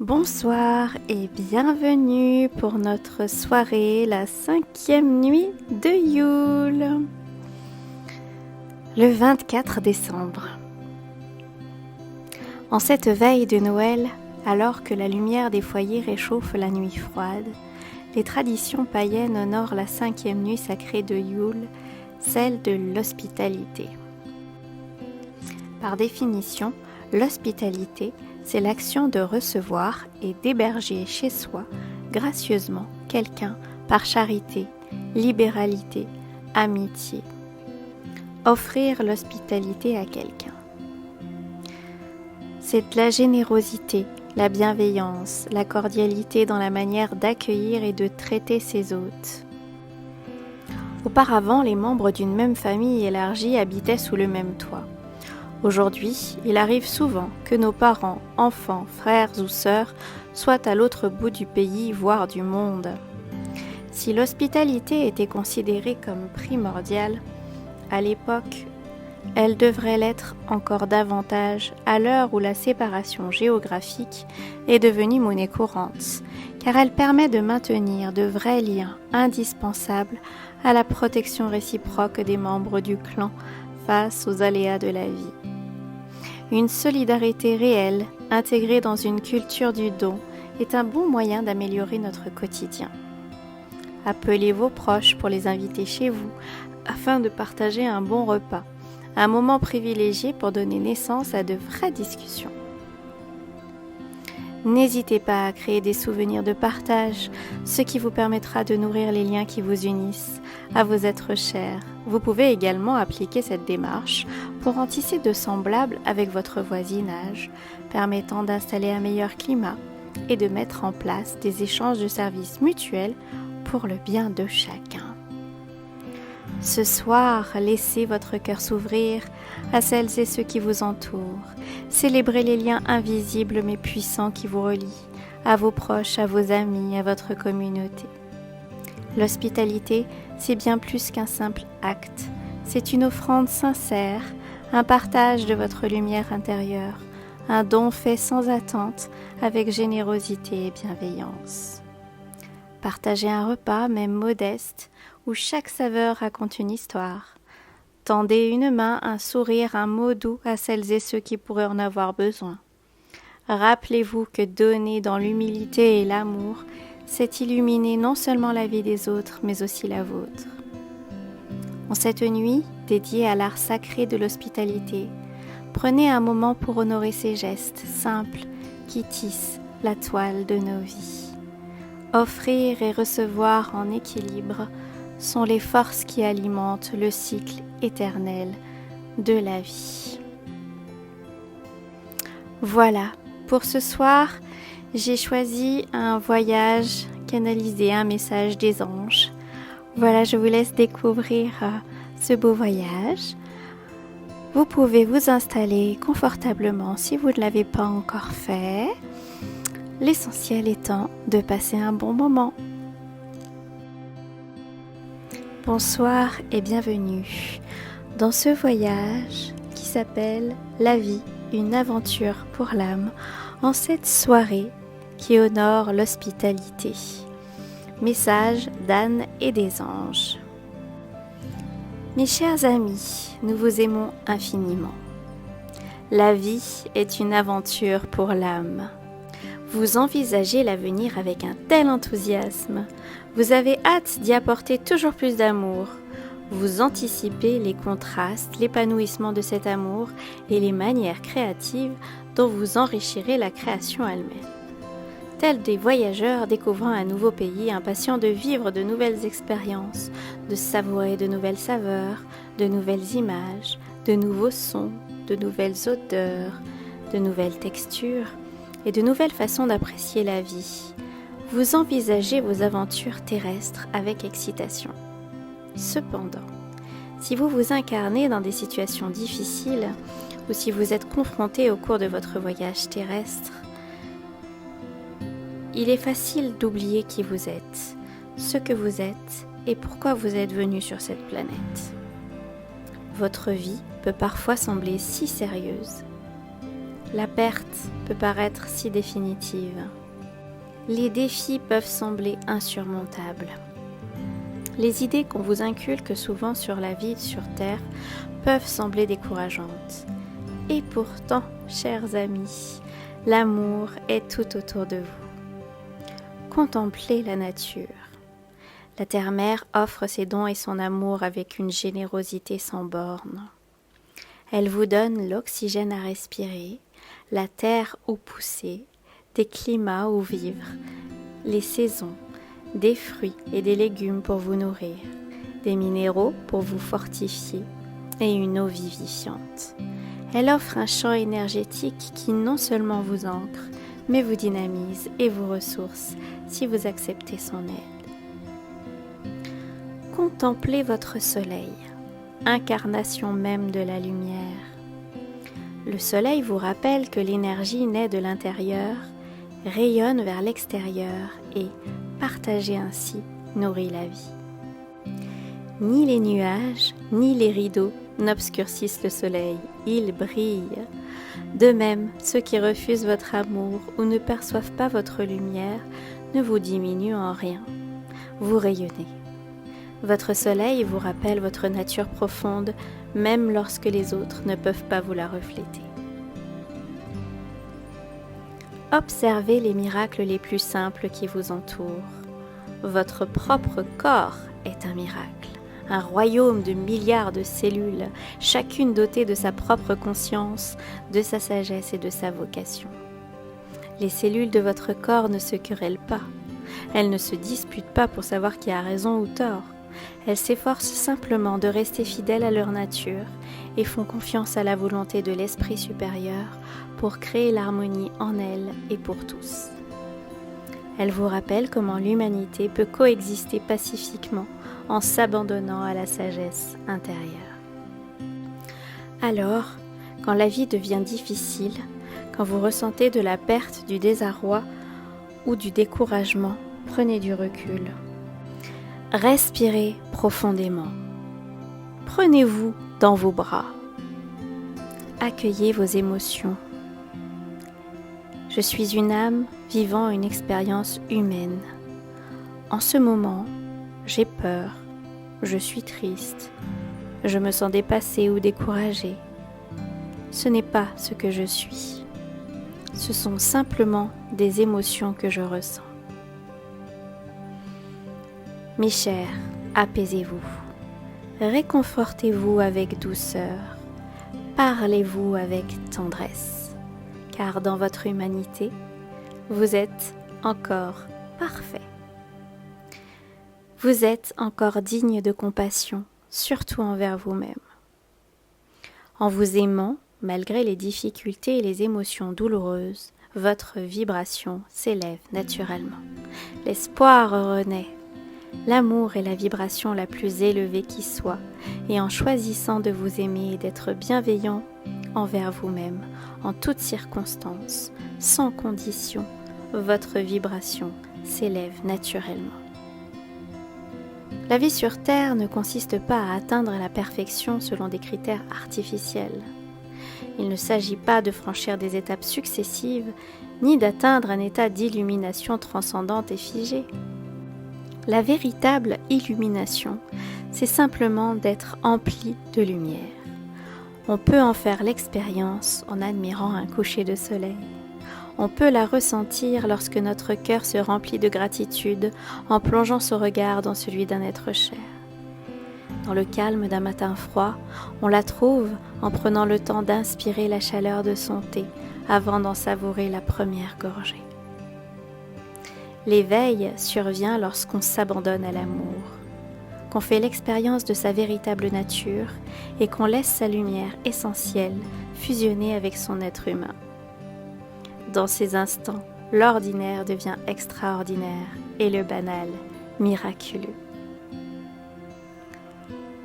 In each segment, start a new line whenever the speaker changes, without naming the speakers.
Bonsoir et bienvenue pour notre soirée, la 5e nuit de Yule, le 24 décembre. En cette veille de Noël, alors que la lumière des foyers réchauffe la nuit froide, les traditions païennes honorent la 5e nuit sacrée de Yule, celle de l'hospitalité. Par définition, l'hospitalité, c'est l'action de recevoir et d'héberger chez soi gracieusement quelqu'un par charité, libéralité, amitié. Offrir l'hospitalité à quelqu'un. C'est de la générosité, la bienveillance, la cordialité dans la manière d'accueillir et de traiter ses hôtes. Auparavant, les membres d'une même famille élargie habitaient sous le même toit. Aujourd'hui, il arrive souvent que nos parents, enfants, frères ou sœurs soient à l'autre bout du pays, voire du monde. Si l'hospitalité était considérée comme primordiale, à l'époque, elle devrait l'être encore davantage à l'heure où la séparation géographique est devenue monnaie courante, car elle permet de maintenir de vrais liens indispensables à la protection réciproque des membres du clan face aux aléas de la vie. Une solidarité réelle, intégrée dans une culture du don, est un bon moyen d'améliorer notre quotidien. Appelez vos proches pour les inviter chez vous, afin de partager un bon repas, un moment privilégié pour donner naissance à de vraies discussions. N'hésitez pas à créer des souvenirs de partage, ce qui vous permettra de nourrir les liens qui vous unissent à vos êtres chers. Vous pouvez également appliquer cette démarche pour en tisser de semblables avec votre voisinage, permettant d'installer un meilleur climat et de mettre en place des échanges de services mutuels pour le bien de chacun. Ce soir, laissez votre cœur s'ouvrir à celles et ceux qui vous entourent. Célébrez les liens invisibles mais puissants qui vous relient, à vos proches, à vos amis, à votre communauté. L'hospitalité, c'est bien plus qu'un simple acte. C'est une offrande sincère, un partage de votre lumière intérieure, un don fait sans attente, avec générosité et bienveillance. Partagez un repas, même modeste, où chaque saveur raconte une histoire. Tendez une main, un sourire, un mot doux à celles et ceux qui pourraient en avoir besoin. Rappelez-vous que donner dans l'humilité et l'amour, c'est illuminer non seulement la vie des autres, mais aussi la vôtre. En cette nuit dédiée à l'art sacré de l'hospitalité, prenez un moment pour honorer ces gestes simples qui tissent la toile de nos vies. Offrir et recevoir en équilibre sont les forces qui alimentent le cycle éternel de la vie. Voilà, pour ce soir, j'ai choisi un voyage canalisé, un message des anges. Voilà, je vous laisse découvrir ce beau voyage. Vous pouvez vous installer confortablement si vous ne l'avez pas encore fait. L'essentiel étant de passer un bon moment. Bonsoir et bienvenue dans ce voyage qui s'appelle La vie, une aventure pour l'âme, en cette soirée qui honore l'hospitalité. Message d'Anne et des anges. Mes chers amis, nous vous aimons infiniment. La vie est une aventure pour l'âme. Vous envisagez l'avenir avec un tel enthousiasme. Vous avez hâte d'y apporter toujours plus d'amour. Vous anticipez les contrastes, l'épanouissement de cet amour et les manières créatives dont vous enrichirez la création elle-même. Tels des voyageurs découvrant un nouveau pays, impatients de vivre de nouvelles expériences, de savourer de nouvelles saveurs, de nouvelles images, de nouveaux sons, de nouvelles odeurs, de nouvelles textures et de nouvelles façons d'apprécier la vie. Vous envisagez vos aventures terrestres avec excitation. Cependant, si vous vous incarnez dans des situations difficiles ou si vous êtes confronté au cours de votre voyage terrestre, il est facile d'oublier qui vous êtes, ce que vous êtes et pourquoi vous êtes venu sur cette planète. Votre vie peut parfois sembler si sérieuse. La perte peut paraître si définitive. Les défis peuvent sembler insurmontables. Les idées qu'on vous inculque souvent sur la vie sur Terre peuvent sembler décourageantes. Et pourtant, chers amis, l'amour est tout autour de vous. Contemplez la nature. La terre-mère offre ses dons et son amour avec une générosité sans bornes. Elle vous donne l'oxygène à respirer, la terre où pousser, des climats où vivre, les saisons, des fruits et des légumes pour vous nourrir, des minéraux pour vous fortifier et une eau vivifiante. Elle offre un champ énergétique qui non seulement vous ancre, mais vous dynamise et vous ressource si vous acceptez son aide. Contemplez votre soleil, incarnation même de la lumière. Le soleil vous rappelle que l'énergie naît de l'intérieur, rayonne vers l'extérieur et, partagée ainsi, nourrit la vie. Ni les nuages, ni les rideaux n'obscurcissent le soleil, il brille. De même, ceux qui refusent votre amour ou ne perçoivent pas votre lumière ne vous diminuent en rien. Vous rayonnez. Votre soleil vous rappelle votre nature profonde, même lorsque les autres ne peuvent pas vous la refléter. Observez les miracles les plus simples qui vous entourent. Votre propre corps est un miracle, un royaume de milliards de cellules, chacune dotée de sa propre conscience, de sa sagesse et de sa vocation. Les cellules de votre corps ne se querellent pas, elles ne se disputent pas pour savoir qui a raison ou tort. Elles s'efforcent simplement de rester fidèles à leur nature et font confiance à la volonté de l'esprit supérieur pour créer l'harmonie en elles et pour tous. Elles vous rappellent comment l'humanité peut coexister pacifiquement en s'abandonnant à la sagesse intérieure. Alors, quand la vie devient difficile, quand vous ressentez de la perte, du désarroi ou du découragement, prenez du recul. Respirez profondément. Prenez-vous dans vos bras. Accueillez vos émotions. Je suis une âme vivant une expérience humaine. En ce moment, j'ai peur, je suis triste, je me sens dépassée ou découragée. Ce n'est pas ce que je suis. Ce sont simplement des émotions que je ressens. Mes chers, apaisez-vous, réconfortez-vous avec douceur, parlez-vous avec tendresse, car dans votre humanité, vous êtes encore parfait. Vous êtes encore digne de compassion, surtout envers vous-même. En vous aimant, malgré les difficultés et les émotions douloureuses, votre vibration s'élève naturellement. L'espoir renaît. L'amour est la vibration la plus élevée qui soit, et en choisissant de vous aimer et d'être bienveillant envers vous-même, en toutes circonstances, sans condition, votre vibration s'élève naturellement. La vie sur Terre ne consiste pas à atteindre la perfection selon des critères artificiels. Il ne s'agit pas de franchir des étapes successives, ni d'atteindre un état d'illumination transcendante et figée. La véritable illumination, c'est simplement d'être empli de lumière. On peut en faire l'expérience en admirant un coucher de soleil. On peut la ressentir lorsque notre cœur se remplit de gratitude en plongeant son regard dans celui d'un être cher. Dans le calme d'un matin froid, on la trouve en prenant le temps d'inspirer la chaleur de son thé avant d'en savourer la première gorgée. L'éveil survient lorsqu'on s'abandonne à l'amour, qu'on fait l'expérience de sa véritable nature et qu'on laisse sa lumière essentielle fusionner avec son être humain. Dans ces instants, l'ordinaire devient extraordinaire et le banal miraculeux.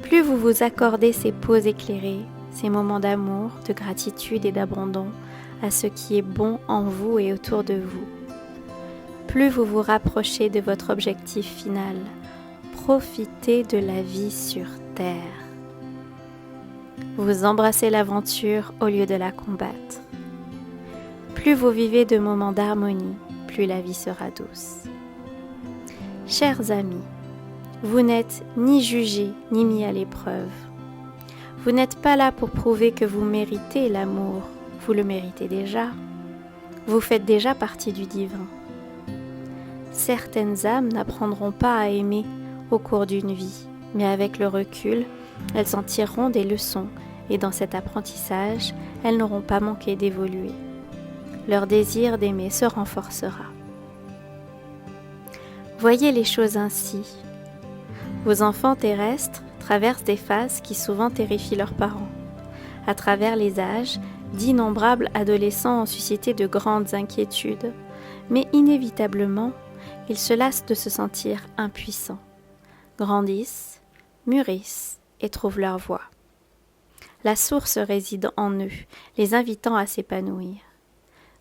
Plus vous vous accordez ces pauses éclairées, ces moments d'amour, de gratitude et d'abandon à ce qui est bon en vous et autour de vous, plus vous vous rapprochez de votre objectif final, profitez de la vie sur Terre. Vous embrassez l'aventure au lieu de la combattre. Plus vous vivez de moments d'harmonie, plus la vie sera douce. Chers amis, vous n'êtes ni jugés ni mis à l'épreuve. Vous n'êtes pas là pour prouver que vous méritez l'amour, vous le méritez déjà. Vous faites déjà partie du divin. Certaines âmes n'apprendront pas à aimer au cours d'une vie, mais avec le recul, elles en tireront des leçons et dans cet apprentissage, elles n'auront pas manqué d'évoluer. Leur désir d'aimer se renforcera. Voyez les choses ainsi. Vos enfants terrestres traversent des phases qui souvent terrifient leurs parents. À travers les âges, d'innombrables adolescents ont suscité de grandes inquiétudes, mais inévitablement, ils se lassent de se sentir impuissants, grandissent, mûrissent et trouvent leur voie. La source réside en eux, les invitant à s'épanouir.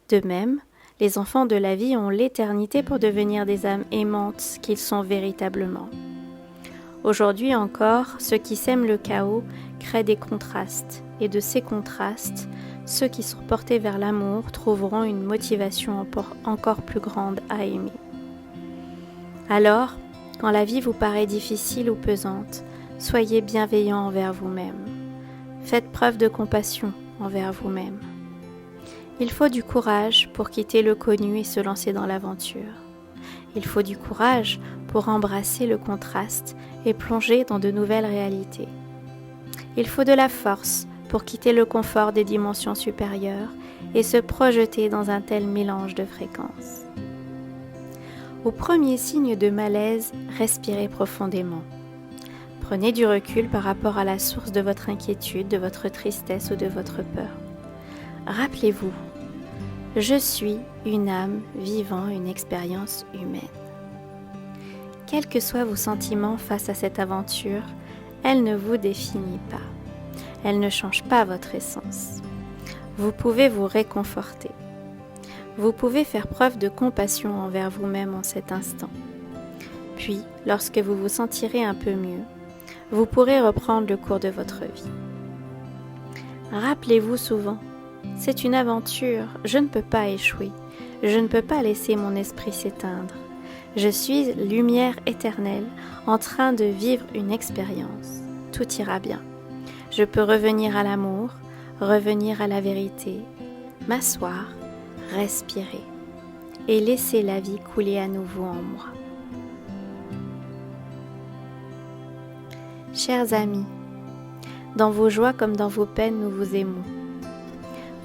De même, les enfants de la vie ont l'éternité pour devenir des âmes aimantes qu'ils sont véritablement. Aujourd'hui encore, ceux qui sèment le chaos créent des contrastes, et de ces contrastes, ceux qui sont portés vers l'amour trouveront une motivation encore plus grande à aimer. Alors, quand la vie vous paraît difficile ou pesante, soyez bienveillant envers vous-même. Faites preuve de compassion envers vous-même. Il faut du courage pour quitter le connu et se lancer dans l'aventure. Il faut du courage pour embrasser le contraste et plonger dans de nouvelles réalités. Il faut de la force pour quitter le confort des dimensions supérieures et se projeter dans un tel mélange de fréquences. Au premier signe de malaise, respirez profondément. Prenez du recul par rapport à la source de votre inquiétude, de votre tristesse ou de votre peur. Rappelez-vous, je suis une âme vivant une expérience humaine. Quels que soient vos sentiments face à cette aventure, elle ne vous définit pas. Elle ne change pas votre essence. Vous pouvez vous réconforter. Vous pouvez faire preuve de compassion envers vous-même en cet instant. Puis, lorsque vous vous sentirez un peu mieux, vous pourrez reprendre le cours de votre vie. Rappelez-vous souvent, c'est une aventure, je ne peux pas échouer, je ne peux pas laisser mon esprit s'éteindre. Je suis lumière éternelle en train de vivre une expérience. Tout ira bien. Je peux revenir à l'amour, revenir à la vérité, m'asseoir, respirer et laisser la vie couler à nouveau en moi. Chers amis, dans vos joies comme dans vos peines, nous vous aimons.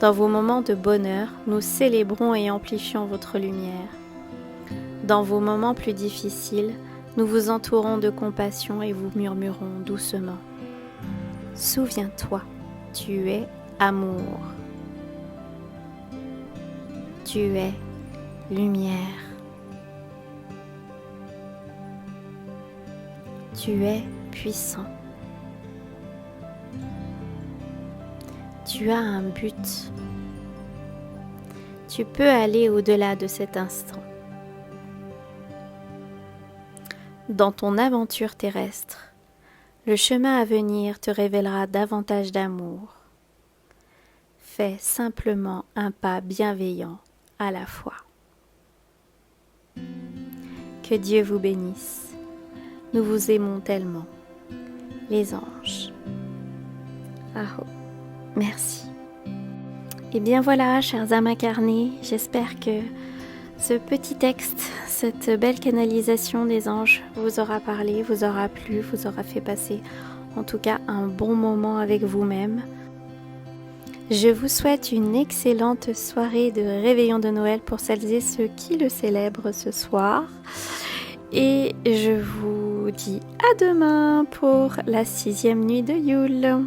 Dans vos moments de bonheur, nous célébrons et amplifions votre lumière. Dans vos moments plus difficiles, nous vous entourons de compassion et vous murmurons doucement. Souviens-toi, tu es amour. Tu es lumière. Tu es puissant. Tu as un but. Tu peux aller au-delà de cet instant. Dans ton aventure terrestre, le chemin à venir te révélera davantage d'amour. Fais simplement un pas bienveillant à la fois. Que Dieu vous bénisse. Nous vous aimons tellement. Les anges. Aho. Merci. Et bien voilà, chers âmes incarnées, j'espère que ce petit texte, cette belle canalisation des anges vous aura parlé, vous aura plu, vous aura fait passer en tout cas un bon moment avec vous-même. Je vous souhaite une excellente soirée de réveillon de Noël pour celles et ceux qui le célèbrent ce soir. Et je vous dis à demain pour la 6e nuit de Yule.